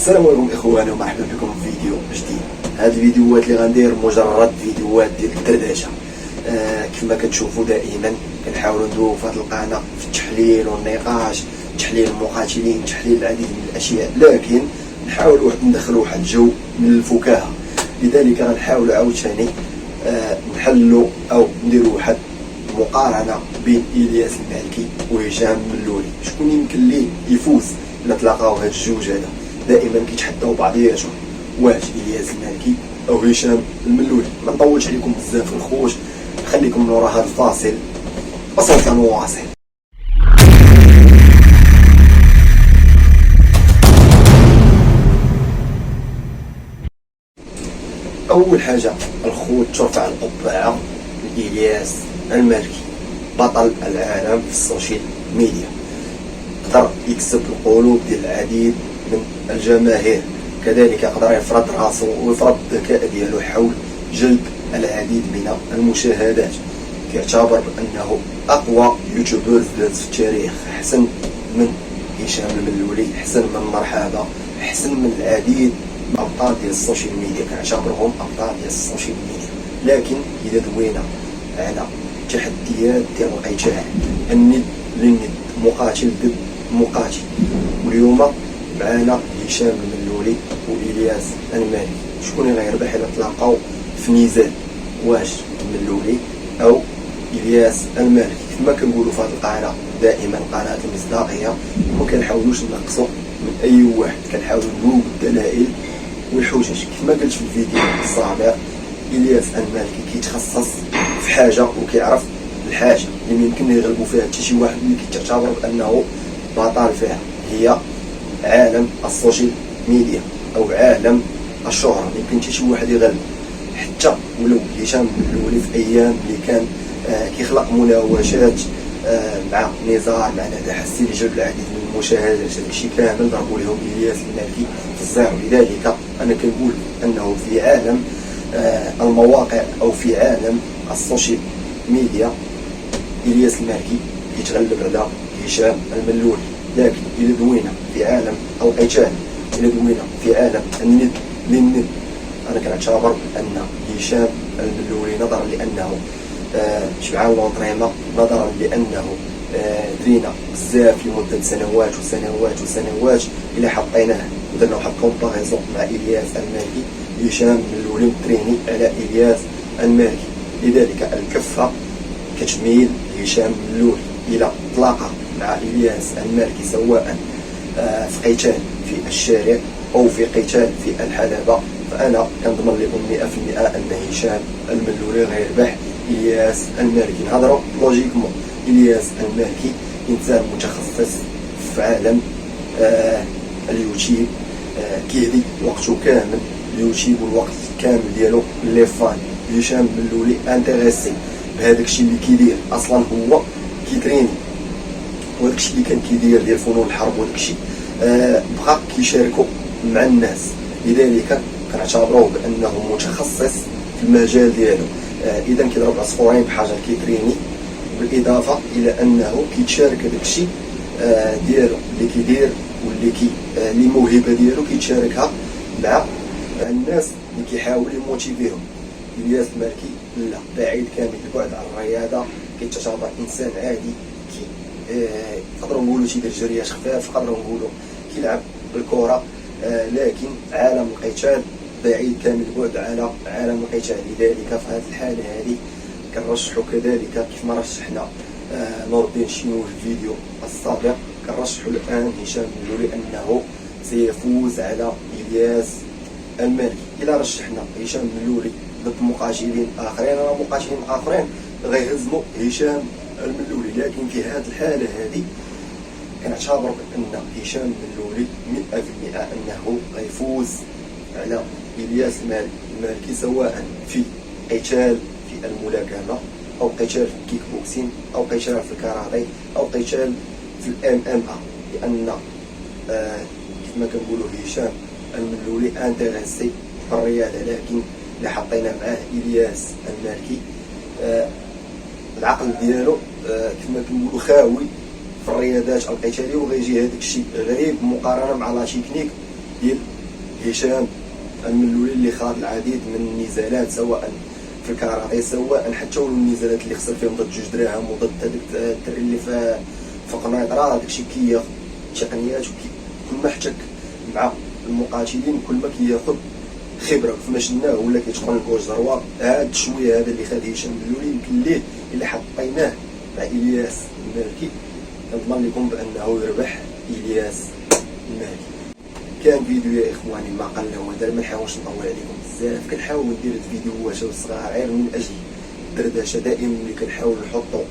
السلام عليكم اخواني ومرحبا بكم في فيديو جديد. هاد الفيديوهات اللي غندير مجرد فيديوهات ديال الدردشه. كما كتشوفوا دائما كنحاولوا ندويو في هاد القناه في التحليل والنقاش، تحليل المقاتلين، تحليل العديد من الاشياء، لكن نحاولوا ندخلوا واحد الجو من الفكاهه. لذلك غنحاولوا عاوتاني نحلوا او نديروا واحد مقارنه بين الياس المالكي وهشام الملولي. شكون يمكن ليه يفوز الا تلاقاو هاد الجوج هذا؟ دائما كيتحداو بعضياتهم، واش الياس المالكي او هشام الملولي؟ ما نطولش عليكم بزاف الخوت، خليكم من وراء هذا الفاصل وسوف نواصل. اول حاجه الخوت ترفع القبعه لإلياس المالكي، بطل العالم في السوشيال ميديا، قدر يكسب القلوب ديال العديد من الجماهير، كذلك يقدر يفرض راسو ويفرض الذكاء ديالو حول جلب العديد من المشاهدات. كيعتبر بانه اقوى يوتيوبرز في التاريخ، احسن من هشام الملولي، احسن من مرحبا، احسن من العديد من ابطال ديال السوشيال ميديا، كنعتبرهم ابطال ديال السوشيال ميديا. لكن اذا دوينا على تحديات ديال القتال، الند للند، مقاتل ضد مقاتل، واليوم معنا هشام الملولي والياس المالكي. شكون اللي غيربح الا تلاقاو في نزال؟ واش الملولي او الياس المالكي؟ كما كنقولوا في هذه القناه دائما قناه المصداقيه، وما كنحاولوش نقصوا من اي واحد، كنحاولوا ندويو بالدلائل والحجج. كما قلت في الفيديو السابق، الياس المالكي كيتخصص في حاجه وكيعرف الحاجه اللي يمكن يغلبوا فيها حتى شي واحد اللي كيعتبر بانه بطل فيها، هي عالم السوشيال ميديا او عالم الشهره. يمكن حتى شي واحد يغلب، حتى ولو هشام الملولي في ايام اللي كان كيخلق مناوشات مع نزار، مع ندى حسين، اللي جاب العديد من المشاهدات، هادشي كامل ضربوا لهم الياس المالكي في الزيرو. لذلك انا كنقول انه في عالم المواقع او في عالم السوشيال ميديا الياس المالكي كيتغلب على هشام الملولي. لكن الى دوينا في عالم القتال، الى دوينا في عالم الند للند، انا كنعتبر ان هشام الملولي نظرا لانه شبعان لونطريمون، نظرا لانه درينا بزاف لمده سنوات وسنوات وسنوات، الى حطيناه ودرنا واحد كومباريزون مع الياس المالكي، هشام الملولي متريني على الياس المالكي. لذلك الكفه كتميل هشام الملولي. الى تلاقى مع الياس المالكي سواء في قتال في الشارع او في قتال في الحلبة، فانا كنضمن لكم 100% ان هشام الملولي غيربح الياس المالكي. نهضروا لوجيكمون، الياس المالكي انسان متخصص في عالم اليوتيوب، كيهدي وقته كامل اليوتيوب والوقت كامل ديالو لي فان. هشام الملولي انتريسي بهذاك الشيء اللي كيدير، اصلا هو كيتريني، وداك الشيء اللي كان كيدير ديال فنون الحرب وداك الشيء بقى كيشاركو مع الناس. لذلك كنعتبروه بانه متخصص في المجال ديالو. اذا كيضرب عصفورين بحجر، كيتريني بالاضافه الى انه كيتشارك هذاك الشيء ديالو اللي كيدير واللي اللي موهبه ديالو كيتشاركها مع الناس اللي كيحاول يموتيفيهم. الياس المالكي لا، بعيد كامل البعد عن الرياضه، كيتعتبر انسان عادي، نقدروا نقولوا تيدير جريات خفاف، نقدروا نقولوا كيلعب بالكره، لكن عالم القتال بعيد كامل البعد على عالم القتال. لذلك في هذه الحاله هذه كنرشحوا كذلك كيف ما رشحنا نور الدين الشينوي في الفيديو السابق، كنرشحوا الان هشام الملولي انه سيفوز على الياس المالكي. الى رشحنا هشام الملولي ضد مقاتلين اخرين، راه مقاتلين اخرين غيهزموا هشام الملولي، لكن في هذه الحاله هذه كنعتبر بان هشام الملولي 100% انه غيفوز على الياس المالكي، سواء في قتال في الملاكمه او قتال في الكيك بوكسين او قتال في الكاراتيه او قتال في الام ام ا، لان كما كنقولوا هشام الملولي انتريسي بالرياضه. لكن اللي حطينا معاه الياس المالكي العقل ديالو كما كنقولوا خاوي في الرياضات القتاليه، وغيجي هذاك الشيء غريب مقارنه مع لا تكنيك ديال هشام الملولي اللي خاض العديد من النزالات سواء في الكاراتيه سواء حتى النزالات اللي خسر فيهم ضد جوج دراهم وضد هذاك الدري اللي في قنيطره. داكشي كياخذ تقنيات كل ما احتك مع المقاتلين كل ما كياخذ خبره فما شناه ولا كيتقن الكوج زروار. هاد شويه هذا اللي خد هشام الملولي يمكن ليه الا حطيناه مع الياس المالكي كنضمن لكم بانه يربح الياس المالكي. كان فيديو يا اخواني ما قل هو دابا ما نحاولش نطول عليكم بزاف، كنحاول ندير الفيديوهات صغار غير من اجل الدردشه. دائما ملي كنحاول نحطوا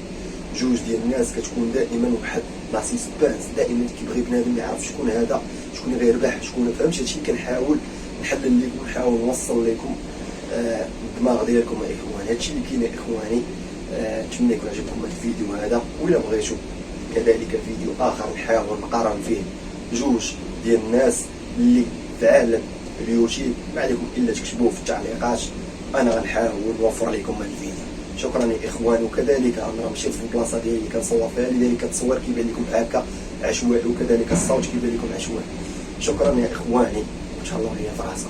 جوج ديال الناس كتكون دائما واحد لا سيسبانس، دائما كيبغي بنادم يعرف شكون هذا شكون اللي غيربح شكون فهمتي. هادشي كنحاول نحلل لكم نحاول نوصل لكم الدماغ ديالكم يا اخواني. هادشي اللي كاين يا اخواني. نتمنى يكون عجبكم هذا الفيديو هذا، وإلا بغيتوا كذلك فيديو اخر نحاول نقارن فيه جوج ديال الناس اللي في عالم اليوتيوب ما عليكم الا تكتبوه في التعليقات، انا غنحاول نوفر لكم هذا الفيديو. شكرا يا اخوان. وكذلك انا مشيت في البلاصه ديالي اللي كنصور فيها لذلك التصوير كيبان لكم هكا عشوائي وكذلك الصوت كيبان لكم عشوائي. شكرا يا اخواني وتهلاو ليا في راسكم.